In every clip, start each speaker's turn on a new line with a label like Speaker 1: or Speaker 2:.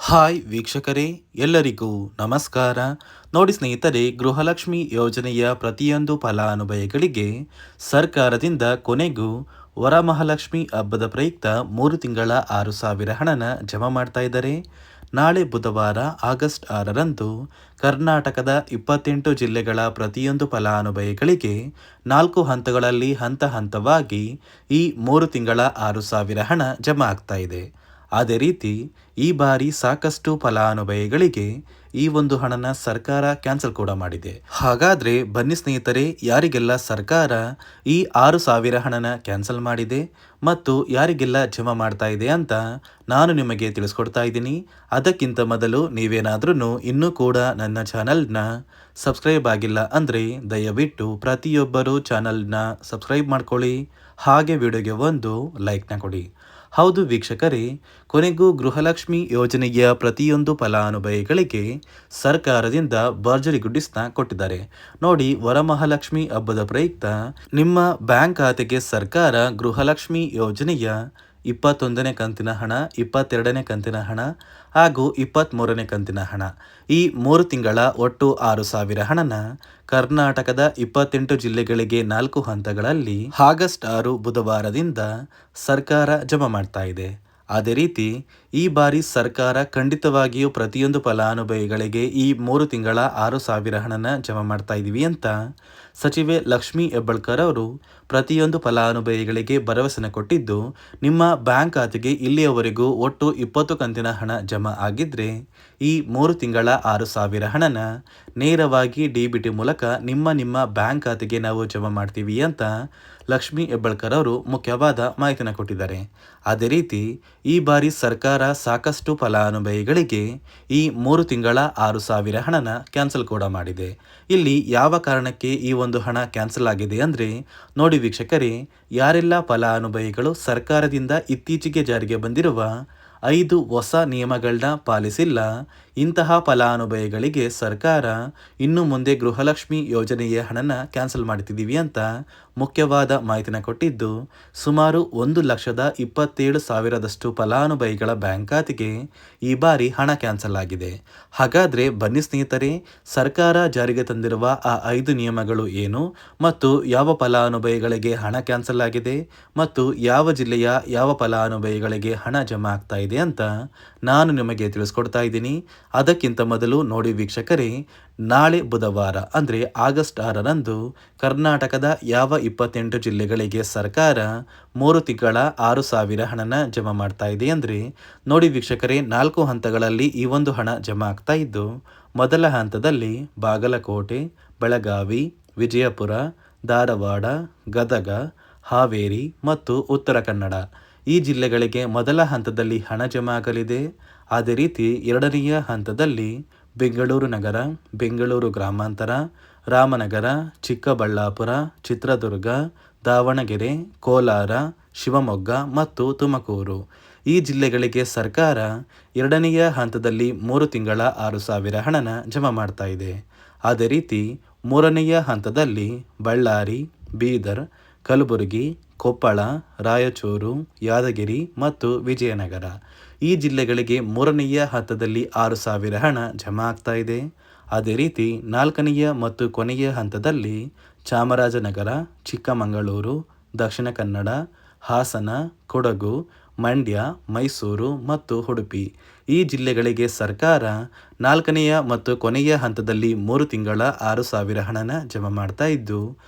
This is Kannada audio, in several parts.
Speaker 1: ಹಾಯ್ ವೀಕ್ಷಕರೇ, ಎಲ್ಲರಿಗೂ ನಮಸ್ಕಾರ. ನೋಡಿ ಸ್ನೇಹಿತರೆ, ಗೃಹಲಕ್ಷ್ಮಿ ಯೋಜನೆಯ ಪ್ರತಿಯೊಂದು ಫಲಾನುಭವಿಗಳಿಗೆ ಸರ್ಕಾರದಿಂದ ಕೊನೆಗೂ ವರಮಹಾಲಕ್ಷ್ಮಿ ಹಬ್ಬದ ಪ್ರಯುಕ್ತ 3 ತಿಂಗಳ 6,000 ಹಣನ ಜಮಾ ಮಾಡ್ತಾ ಇದ್ದಾರೆ. ನಾಳೆ ಬುಧವಾರ ಆಗಸ್ಟ್ 6ರಂದು ಕರ್ನಾಟಕದ 28 ಜಿಲ್ಲೆಗಳ ಪ್ರತಿಯೊಂದು ಫಲಾನುಭವಿಗಳಿಗೆ 4 ಹಂತಗಳಲ್ಲಿ ಹಂತ ಹಂತವಾಗಿ ಈ 3 ತಿಂಗಳ 6,000 ಹಣ ಜಮಾ ಆಗ್ತಾ ಇದೆ. ಅದೇ ರೀತಿ ಈ ಬಾರಿ ಸಾಕಷ್ಟು ಫಲಾನುಭವಿಗಳಿಗೆ ಈ ಒಂದು ಹಣನ ಸರ್ಕಾರ ಕ್ಯಾನ್ಸಲ್ ಕೂಡ ಮಾಡಿದೆ. ಹಾಗಾದ್ರೆ ಬನ್ನಿ ಸ್ನೇಹಿತರೆ, ಯಾರಿಗೆಲ್ಲ ಸರ್ಕಾರ ಈ 6,000 ಹಣನ ಕ್ಯಾನ್ಸಲ್ ಮಾಡಿದೆ ಮತ್ತು ಯಾರಿಗೆಲ್ಲ ಜಮಾ ಮಾಡ್ತಾ ಇದೆ ಅಂತ ನಾನು ನಿಮಗೆ ತಿಳಿಸ್ಕೊಡ್ತಾ ಇದ್ದೀನಿ. ಅದಕ್ಕಿಂತ ಮೊದಲು ನೀವೇನಾದ್ರೂ ಇನ್ನೂ ಕೂಡ ನನ್ನ ಚಾನಲ್ನ ಸಬ್ಸ್ಕ್ರೈಬ್ ಆಗಿಲ್ಲ ಅಂದರೆ ದಯವಿಟ್ಟು ಪ್ರತಿಯೊಬ್ಬರು ಚಾನಲ್ನ ಸಬ್ಸ್ಕ್ರೈಬ್ ಮಾಡ್ಕೊಳ್ಳಿ, ಹಾಗೆ ವಿಡಿಯೋಗೆ ಒಂದು ಲೈಕ್ನ ಕೊಡಿ. ಹೌದು ವೀಕ್ಷಕರೇ, ಕೊನೆಗೂ ಗೃಹಲಕ್ಷ್ಮಿ ಯೋಜನೆಯ ಪ್ರತಿಯೊಂದು ಫಲಾನುಭವಿಗಳಿಗೆ ಸರ್ಕಾರದಿಂದ ಭರ್ಜರಿ ಗುಡ್ಡಿಸ್ನ ಕೊಟ್ಟಿದ್ದಾರೆ. ನೋಡಿ, ವರಮಹಾಲಕ್ಷ್ಮಿ ಹಬ್ಬದ ಪ್ರಯುಕ್ತ ನಿಮ್ಮ ಬ್ಯಾಂಕ್ ಖಾತೆಗೆ ಸರ್ಕಾರ ಗೃಹಲಕ್ಷ್ಮಿ ಯೋಜನೆಯ 21ನೇ ಕಂತಿನ ಹಣ, 22ನೇ ಕಂತಿನ ಹಣ ಹಾಗೂ 23ನೇ ಕಂತಿನ ಹಣ, ಈ 3 ತಿಂಗಳ ಒಟ್ಟು 6,000 ಹಣನ ಕರ್ನಾಟಕದ 28 ಜಿಲ್ಲೆಗಳಿಗೆ 4 ಹಂತಗಳಲ್ಲಿ ಆಗಸ್ಟ್ 6 ಬುಧವಾರದಿಂದ ಸರ್ಕಾರ ಜಮಾ ಮಾಡ್ತಾ ಇದೆ. ಅದೇ ರೀತಿ ಈ ಬಾರಿ ಸರ್ಕಾರ ಖಂಡಿತವಾಗಿಯೂ ಪ್ರತಿಯೊಂದು ಫಲಾನುಭವಿಗಳಿಗೆ ಈ 3 ತಿಂಗಳ 6,000 ಹಣನ ಜಮಾ ಮಾಡ್ತಾ ಇದ್ದೀವಿ ಅಂತ ಸಚಿವೆ ಲಕ್ಷ್ಮೀ ಹೆಬ್ಬಾಳ್ಕರ್ ಅವರು ಪ್ರತಿಯೊಂದು ಫಲಾನುಭವಿಗಳಿಗೆ ಭರವಸೆನ ಕೊಟ್ಟಿದ್ದು, ನಿಮ್ಮ ಬ್ಯಾಂಕ್ ಖಾತೆಗೆ ಇಲ್ಲಿಯವರೆಗೂ ಒಟ್ಟು 20 ಕಂತಿನ ಹಣ ಜಮಾ ಆಗಿದ್ರೆ ಈ 3 ತಿಂಗಳ 6,000 ಹಣನ ನೇರವಾಗಿ DBT ಮೂಲಕ ನಿಮ್ಮ ಬ್ಯಾಂಕ್ ಖಾತೆಗೆ ನಾವು ಜಮಾ ಮಾಡ್ತೀವಿ ಅಂತ ಲಕ್ಷ್ಮೀ ಹೆಬ್ಬಾಳ್ಕರ್ ಅವರು ಮುಖ್ಯವಾದ ಮಾಹಿತಿನ ಕೊಟ್ಟಿದ್ದಾರೆ. ಅದೇ ರೀತಿ ಈ ಬಾರಿ ಸರ್ಕಾರ ಸಾಕಷ್ಟು ಫಲಾನುಭವಿಗಳಿಗೆ ಈ 3 ತಿಂಗಳ 6,000 ಹಣನ ಕ್ಯಾನ್ಸಲ್ ಕೂಡ ಮಾಡಿದೆ. ಇಲ್ಲಿ ಯಾವ ಕಾರಣಕ್ಕೆ ಈ ಒಂದು ಹಣ ಕ್ಯಾನ್ಸಲ್ ಆಗಿದೆ ಅಂದರೆ, ನೋಡಿ ವೀಕ್ಷಕರೇ, ಯಾರೆಲ್ಲ ಫಲಾನುಭವಿಗಳು ಸರ್ಕಾರದಿಂದ ಇತ್ತೀಚೆಗೆ ಜಾರಿಗೆ ಬಂದಿರುವ 5 ಹೊಸ ನಿಯಮಗಳನ್ನ ಪಾಲಿಸಿಲ್ಲ, ಇಂತಹ ಫಲಾನುಭವಿಗಳಿಗೆ ಸರ್ಕಾರ ಇನ್ನು ಮುಂದೆ ಗೃಹಲಕ್ಷ್ಮಿ ಯೋಜನೆಯ ಹಣನ ಕ್ಯಾನ್ಸಲ್ ಮಾಡ್ತಿದ್ದೀವಿ ಅಂತ ಮುಖ್ಯವಾದ ಮಾಹಿತಿನ ಕೊಟ್ಟಿದ್ದು, ಸುಮಾರು 1,27,000 ಫಲಾನುಭವಿಗಳ ಬ್ಯಾಂಕ್ ಖಾತೆಗೆ ಈ ಬಾರಿ ಹಣ ಕ್ಯಾನ್ಸಲ್ ಆಗಿದೆ. ಹಾಗಾದರೆ ಬನ್ನಿ ಸ್ನೇಹಿತರೆ, ಸರ್ಕಾರ ಜಾರಿಗೆ ತಂದಿರುವ ಆ 5 ನಿಯಮಗಳು ಏನು ಮತ್ತು ಯಾವ ಫಲಾನುಭವಿಗಳಿಗೆ ಹಣ ಕ್ಯಾನ್ಸಲ್ ಆಗಿದೆ ಮತ್ತು ಯಾವ ಜಿಲ್ಲೆಯ ಯಾವ ಫಲಾನುಭವಿಗಳಿಗೆ ಹಣ ಜಮಾ ಆಗ್ತಾ ಇದೆ ಅಂತ ನಾನು ನಿಮಗೆ ತಿಳಿಸ್ಕೊಡ್ತಾ ಇದ್ದೀನಿ. ಅದಕ್ಕಿಂತ ಮೊದಲು ನೋಡಿ ವೀಕ್ಷಕರೇ, ನಾಳೆ ಬುಧವಾರ ಅಂದರೆ ಆಗಸ್ಟ್ 6ರಂದು ಕರ್ನಾಟಕದ ಯಾವ 28 ಜಿಲ್ಲೆಗಳಿಗೆ ಸರ್ಕಾರ 3 ತಿಂಗಳ 6,000 ಹಣನ ಜಮಾ ಮಾಡ್ತಾ ಇದೆ ಅಂದರೆ, ನೋಡಿ ವೀಕ್ಷಕರೇ, 4 ಹಂತಗಳಲ್ಲಿ ಈ ಒಂದು ಹಣ ಜಮಾ ಆಗ್ತಾ ಇದ್ದು, ಮೊದಲ ಹಂತದಲ್ಲಿ ಬಾಗಲಕೋಟೆ, ಬೆಳಗಾವಿ, ವಿಜಯಪುರ, ಧಾರವಾಡ, ಗದಗ, ಹಾವೇರಿ ಮತ್ತು ಉತ್ತರ ಕನ್ನಡ ಈ ಜಿಲ್ಲೆಗಳಿಗೆ ಮೊದಲ ಹಂತದಲ್ಲಿ ಹಣ ಜಮಾ ಆಗಲಿದೆ. ಅದೇ ರೀತಿ ಎರಡನೆಯ ಹಂತದಲ್ಲಿ ಬೆಂಗಳೂರು ನಗರ, ಬೆಂಗಳೂರು ಗ್ರಾಮಾಂತರ, ರಾಮನಗರ, ಚಿಕ್ಕಬಳ್ಳಾಪುರ, ಚಿತ್ರದುರ್ಗ, ದಾವಣಗೆರೆ, ಕೋಲಾರ, ಶಿವಮೊಗ್ಗ ಮತ್ತು ತುಮಕೂರು ಈ ಜಿಲ್ಲೆಗಳಿಗೆ ಸರ್ಕಾರ ಎರಡನೆಯ ಹಂತದಲ್ಲಿ 3 ತಿಂಗಳ 6,000 ಹಣನ ಜಮಾ ಮಾಡ್ತಾ ಇದೆ. ಅದೇ ರೀತಿ ಮೂರನೆಯ ಹಂತದಲ್ಲಿ ಬಳ್ಳಾರಿ, ಬೀದರ್, ಕಲಬುರಗಿ, ಕೊಪ್ಪಳ, ರಾಯಚೂರು, ಯಾದಗಿರಿ ಮತ್ತು ವಿಜಯನಗರ ಈ ಜಿಲ್ಲೆಗಳಿಗೆ 3ನೆಯ ಹಂತದಲ್ಲಿ 6,000 ಹಣ ಜಮಾ ಆಗ್ತಾ ಇದೆ. ಅದೇ ರೀತಿ 4ನೆಯ ಮತ್ತು ಕೊನೆಯ ಹಂತದಲ್ಲಿ ಚಾಮರಾಜನಗರ, ಚಿಕ್ಕಮಗಳೂರು, ದಕ್ಷಿಣ ಕನ್ನಡ, ಹಾಸನ, ಕೊಡಗು, ಮಂಡ್ಯ, ಮೈಸೂರು ಮತ್ತು ಉಡುಪಿ ಈ ಜಿಲ್ಲೆಗಳಿಗೆ ಸರ್ಕಾರ 4ನೆಯ ಮತ್ತು ಕೊನೆಯ ಹಂತದಲ್ಲಿ 3 ತಿಂಗಳ 6,000 ಹಣನ ಜಮಾ ಮಾಡ್ತಾ ಇದ್ದು,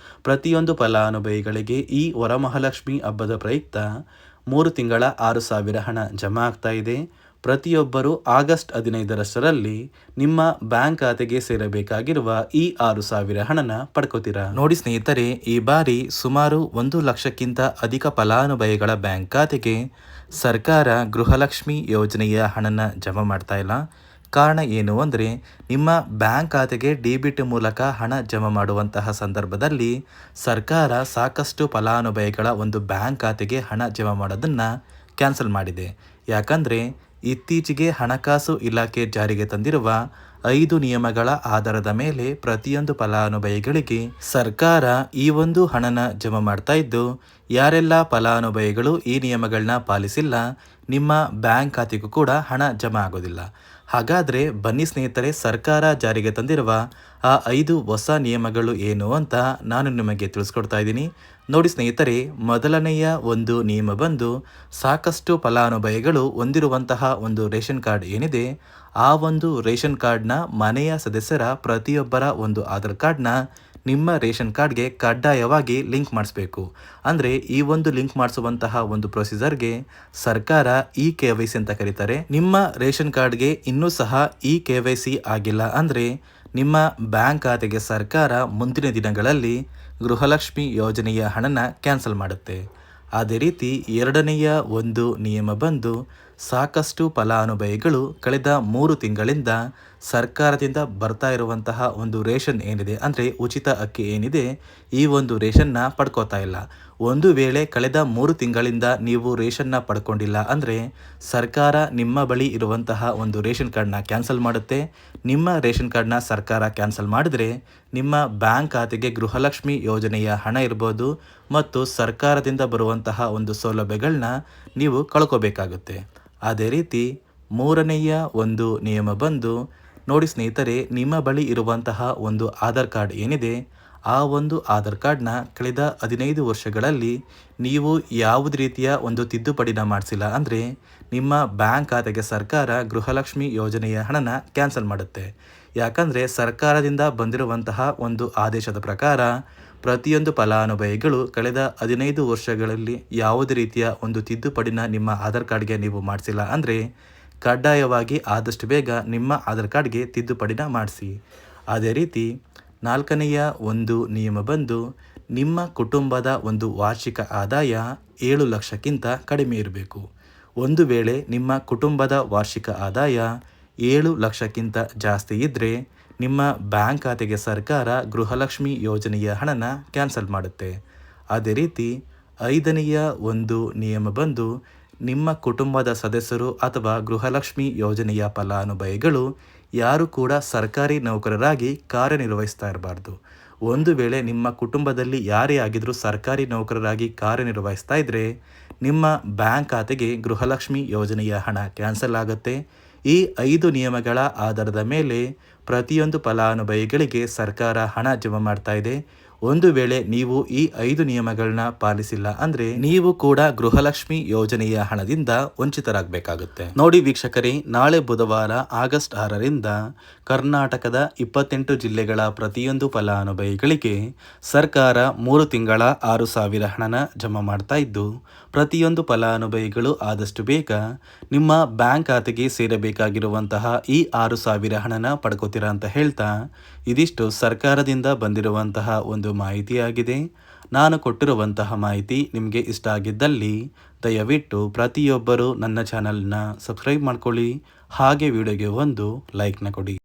Speaker 1: ಪ್ರತಿಯೊಂದು ಫಲಾನುಭವಿಗಳಿಗೆ ಈ ವರಮಹಾಲಕ್ಷ್ಮಿ ಹಬ್ಬದ ಪ್ರಯುಕ್ತ 3 ತಿಂಗಳ 6,000 ಹಣ ಜಮಾ ಆಗ್ತಾ ಇದೆ. ಪ್ರತಿಯೊಬ್ಬರು ಆಗಸ್ಟ್ 15ರಷ್ಟರಲ್ಲಿ ನಿಮ್ಮ ಬ್ಯಾಂಕ್ ಖಾತೆಗೆ ಸೇರಬೇಕಾಗಿರುವ ಈ 6,000 ಹಣನ ಪಡ್ಕೋತೀರಾ. ನೋಡಿ ಸ್ನೇಹಿತರೆ, ಈ ಬಾರಿ ಸುಮಾರು 1 ಲಕ್ಷಕ್ಕಿಂತ ಅಧಿಕ ಫಲಾನುಭವಿಗಳ ಬ್ಯಾಂಕ್ ಖಾತೆಗೆ ಸರ್ಕಾರ ಗೃಹಲಕ್ಷ್ಮಿ ಯೋಜನೆಯ ಹಣನ ಜಮಾ ಮಾಡ್ತಾ ಇಲ್ಲ. ಕಾರಣ ಏನು ಅಂದರೆ, ನಿಮ್ಮ ಬ್ಯಾಂಕ್ ಖಾತೆಗೆ DBT ಮೂಲಕ ಹಣ ಜಮಾ ಮಾಡುವಂತಹ ಸಂದರ್ಭದಲ್ಲಿ ಸರ್ಕಾರ ಸಾಕಷ್ಟು ಫಲಾನುಭವಿಗಳ ಒಂದು ಬ್ಯಾಂಕ್ ಖಾತೆಗೆ ಹಣ ಜಮಾ ಮಾಡೋದನ್ನು ಕ್ಯಾನ್ಸಲ್ ಮಾಡಿದೆ. ಯಾಕಂದರೆ ಇತ್ತೀಚೆಗೆ ಹಣಕಾಸು ಇಲಾಖೆ ಜಾರಿಗೆ ತಂದಿರುವ 5 ನಿಯಮಗಳ ಆಧಾರದ ಮೇಲೆ ಪ್ರತಿಯೊಂದು ಫಲಾನುಭವಿಗಳಿಗೆ ಸರ್ಕಾರ ಈ ಒಂದು ಹಣನ ಜಮಾ ಮಾಡ್ತಾ ಇದ್ದು, ಯಾರೆಲ್ಲ ಫಲಾನುಭವಿಗಳು ಈ ನಿಯಮಗಳನ್ನ ಪಾಲಿಸಿಲ್ಲ, ನಿಮ್ಮ ಬ್ಯಾಂಕ್ ಖಾತೆಗೂ ಕೂಡ ಹಣ ಜಮಾ ಆಗೋದಿಲ್ಲ. ಹಾಗಾದರೆ ಬನ್ನಿ ಸ್ನೇಹಿತರೆ, ಸರ್ಕಾರ ಜಾರಿಗೆ ತಂದಿರುವ ಆ 5 ಹೊಸ ನಿಯಮಗಳು ಏನು ಅಂತ ನಾನು ನಿಮಗೆ ತಿಳಿಸ್ಕೊಡ್ತಾ ಇದ್ದೀನಿ. ನೋಡಿ ಸ್ನೇಹಿತರೆ, ಮೊದಲನೆಯ ಒಂದು ನಿಯಮ ಬಂದು ಸಾಕಷ್ಟು ಫಲಾನುಭವಿಗಳು ಹೊಂದಿರುವಂತಹ ಒಂದು ರೇಷನ್ ಕಾರ್ಡ್ ಏನಿದೆ, ಆ ಒಂದು ರೇಷನ್ ಕಾರ್ಡ್ನ ಮನೆಯ ಸದಸ್ಯರ ಪ್ರತಿಯೊಬ್ಬರ ಒಂದು ಆಧಾರ್ ಕಾರ್ಡ್ನ ನಿಮ್ಮ ರೇಷನ್ ಕಾರ್ಡ್ಗೆ ಕಡ್ಡಾಯವಾಗಿ ಲಿಂಕ್ ಮಾಡಿಸ್ಬೇಕು. ಅಂದರೆ ಈ ಒಂದು ಲಿಂಕ್ ಮಾಡಿಸುವಂತಹ ಒಂದು ಪ್ರೊಸೀಜರ್ಗೆ ಸರ್ಕಾರ KYC ಅಂತ ಕರೀತಾರೆ. ನಿಮ್ಮ ರೇಷನ್ ಕಾರ್ಡ್ಗೆ ಇನ್ನೂ ಸಹ KYC ಆಗಿಲ್ಲ ಅಂದರೆ ನಿಮ್ಮ ಬ್ಯಾಂಕ್ ಖಾತೆಗೆ ಸರ್ಕಾರ ಮುಂದಿನ ದಿನಗಳಲ್ಲಿ ಗೃಹಲಕ್ಷ್ಮಿ ಯೋಜನೆಯ ಹಣನ ಕ್ಯಾನ್ಸಲ್ ಮಾಡುತ್ತೆ. ಅದೇ ರೀತಿ ಎರಡನೆಯ ಒಂದು ನಿಯಮ ಬಂದು ಸಾಕಷ್ಟು ಫಲಾನುಭವಿಗಳು ಕಳೆದ 3 ತಿಂಗಳಿಂದ ಸರ್ಕಾರದಿಂದ ಬರ್ತಾ ಇರುವಂತಹ ಒಂದು ರೇಷನ್ ಏನಿದೆ, ಅಂದರೆ ಉಚಿತ ಅಕ್ಕಿ ಏನಿದೆ, ಈ ಒಂದು ರೇಷನ್ನ ಪಡ್ಕೋತಾ ಇಲ್ಲ. ಒಂದು ವೇಳೆ ಕಳೆದ 3 ತಿಂಗಳಿಂದ ನೀವು ರೇಷನ್ನ ಪಡ್ಕೊಂಡಿಲ್ಲ ಅಂದರೆ ಸರ್ಕಾರ ನಿಮ್ಮ ಬಳಿ ಇರುವಂತಹ ಒಂದು ರೇಷನ್ ಕಾರ್ಡ್ನ ಕ್ಯಾನ್ಸಲ್ ಮಾಡುತ್ತೆ. ನಿಮ್ಮ ರೇಷನ್ ಕಾರ್ಡ್ನ ಸರ್ಕಾರ ಕ್ಯಾನ್ಸಲ್ ಮಾಡಿದ್ರೆ ನಿಮ್ಮ ಬ್ಯಾಂಕ್ ಖಾತೆಗೆ ಗೃಹಲಕ್ಷ್ಮಿ ಯೋಜನೆಯ ಹಣ ಇರ್ಬೋದು ಮತ್ತು ಸರ್ಕಾರದಿಂದ ಬರುವಂತಹ ಒಂದು ಸೌಲಭ್ಯಗಳನ್ನ ನೀವು ಕಳ್ಕೋಬೇಕಾಗುತ್ತೆ. ಅದೇ ರೀತಿ ಮೂರನೆಯ ಒಂದು ನಿಯಮ ಬಂದು ನೋಡಿ ಸ್ನೇಹಿತರೆ, ನಿಮ್ಮ ಬಳಿ ಇರುವಂತಹ ಒಂದು ಆಧಾರ್ ಕಾರ್ಡ್ ಏನಿದೆ, ಆ ಒಂದು ಆಧಾರ್ ಕಾರ್ಡ್ನ ಕಳೆದ 15 ವರ್ಷಗಳಲ್ಲಿ ನೀವು ಯಾವುದೇ ರೀತಿಯ ಒಂದು ತಿದ್ದುಪಡಿನ ಮಾಡಿಸಿಲ್ಲ ಅಂದರೆ ನಿಮ್ಮ ಬ್ಯಾಂಕ್ ಖಾತೆಗೆ ಸರ್ಕಾರ ಗೃಹಲಕ್ಷ್ಮಿ ಯೋಜನೆಯ ಹಣನ ಕ್ಯಾನ್ಸಲ್ ಮಾಡುತ್ತೆ. ಯಾಕಂದರೆ ಸರ್ಕಾರದಿಂದ ಬಂದಿರುವಂತಹ ಒಂದು ಆದೇಶದ ಪ್ರಕಾರ ಪ್ರತಿಯೊಂದು ಫಲಾನುಭವಿಗಳು ಕಳೆದ 15 ವರ್ಷಗಳಲ್ಲಿ ಯಾವುದೇ ರೀತಿಯ ಒಂದು ತಿದ್ದುಪಡಿನ ನಿಮ್ಮ ಆಧಾರ್ ಕಾರ್ಡ್ಗೆ ನೀವು ಮಾಡಿಸಿಲ್ಲ ಅಂದರೆ ಕಡ್ಡಾಯವಾಗಿ ಆದಷ್ಟು ಬೇಗ ನಿಮ್ಮ ಆಧಾರ್ ಕಾರ್ಡ್ಗೆ ತಿದ್ದುಪಡಿನ ಮಾಡಿಸಿ. ಅದೇ ರೀತಿ ನಾಲ್ಕನೆಯ ಒಂದು ನಿಯಮ ಬಂದು ನಿಮ್ಮ ಕುಟುಂಬದ ಒಂದು ವಾರ್ಷಿಕ ಆದಾಯ 7 ಲಕ್ಷಕ್ಕಿಂತ ಕಡಿಮೆ ಇರಬೇಕು. ಒಂದು ವೇಳೆ ನಿಮ್ಮ ಕುಟುಂಬದ ವಾರ್ಷಿಕ ಆದಾಯ 7 ಲಕ್ಷಕ್ಕಿಂತ ಜಾಸ್ತಿ ಇದ್ದರೆ ನಿಮ್ಮ ಬ್ಯಾಂಕ್ ಖಾತೆಗೆ ಸರ್ಕಾರ ಗೃಹಲಕ್ಷ್ಮಿ ಯೋಜನೆಯ ಹಣನ ಕ್ಯಾನ್ಸಲ್ ಮಾಡುತ್ತೆ. ಅದೇ ರೀತಿ ಐದನೆಯ ಒಂದು ನಿಯಮ ಬಂದು ನಿಮ್ಮ ಕುಟುಂಬದ ಸದಸ್ಯರು ಅಥವಾ ಗೃಹಲಕ್ಷ್ಮಿ ಯೋಜನೆಯ ಫಲಾನುಭವಿಗಳು ಯಾರು ಕೂಡ ಸರ್ಕಾರಿ ನೌಕರರಾಗಿ ಕಾರ್ಯನಿರ್ವಹಿಸ್ತಾ ಇರಬಾರ್ದು. ಒಂದು ವೇಳೆ ನಿಮ್ಮ ಕುಟುಂಬದಲ್ಲಿ ಯಾರೇ ಆಗಿದ್ರೂ ಸರ್ಕಾರಿ ನೌಕರರಾಗಿ ಕಾರ್ಯನಿರ್ವಹಿಸ್ತಾ ಇದ್ದರೆ ನಿಮ್ಮ ಬ್ಯಾಂಕ್ ಖಾತೆಗೆ ಗೃಹಲಕ್ಷ್ಮಿ ಯೋಜನೆಯ ಹಣ ಕ್ಯಾನ್ಸಲ್ ಆಗುತ್ತೆ. ಈ 5 ನಿಯಮಗಳ ಆಧಾರದ ಮೇಲೆ ಪ್ರತಿಯೊಂದು ಫಲಾನುಭವಿಗಳಿಗೆ ಸರ್ಕಾರ ಹಣ ಜಮಾ ಮಾಡ್ತಾ ಇದೆ. ಒಂದು ವೇಳೆ ನೀವು ಈ 5 ನಿಯಮಗಳನ್ನ ಪಾಲಿಸಿಲ್ಲ ಅಂದರೆ ನೀವು ಕೂಡ ಗೃಹಲಕ್ಷ್ಮಿ ಯೋಜನೆಯ ಹಣದಿಂದ ವಂಚಿತರಾಗಬೇಕಾಗುತ್ತೆ. ನೋಡಿ ವೀಕ್ಷಕರೇ, ನಾಳೆ ಬುಧವಾರ ಆಗಸ್ಟ್ 6ರಿಂದ ಕರ್ನಾಟಕದ 28 ಜಿಲ್ಲೆಗಳ ಪ್ರತಿಯೊಂದು ಫಲಾನುಭವಿಗಳಿಗೆ ಸರ್ಕಾರ 3 ತಿಂಗಳ 6,000 ಹಣನ ಜಮಾ ಮಾಡ್ತಾ ಇದ್ದು, ಪ್ರತಿಯೊಂದು ಫಲಾನುಭವಿಗಳು ಆದಷ್ಟು ಬೇಗ ನಿಮ್ಮ ಬ್ಯಾಂಕ್ ಖಾತೆಗೆ ಸೇರಬೇಕಾಗಿರುವಂತಹ ಈ 6,000 ಹಣನ ಪಡ್ಕೋತೀರಾ ಅಂತ ಹೇಳ್ತಾ, ಇದಿಷ್ಟು ಸರ್ಕಾರದಿಂದ ಬಂದಿರುವಂತಹ ಒಂದು ಮಾಹಿತಿಯಾಗಿದೆ. ನಾನು ಕೊಟ್ಟಿರುವಂತಹ ಮಾಹಿತಿ ನಿಮಗೆ ಇಷ್ಟ ಆಗಿದ್ದಲ್ಲಿ ದಯವಿಟ್ಟು ಪ್ರತಿಯೊಬ್ಬರು ನನ್ನ ಚಾನಲ್ನ ಸಬ್ಸ್ಕ್ರೈಬ್ ಮಾಡ್ಕೊಳ್ಳಿ, ಹಾಗೆ ವಿಡಿಯೋಗೆ ಒಂದು ಲೈಕ್ನ ಕೊಡಿ.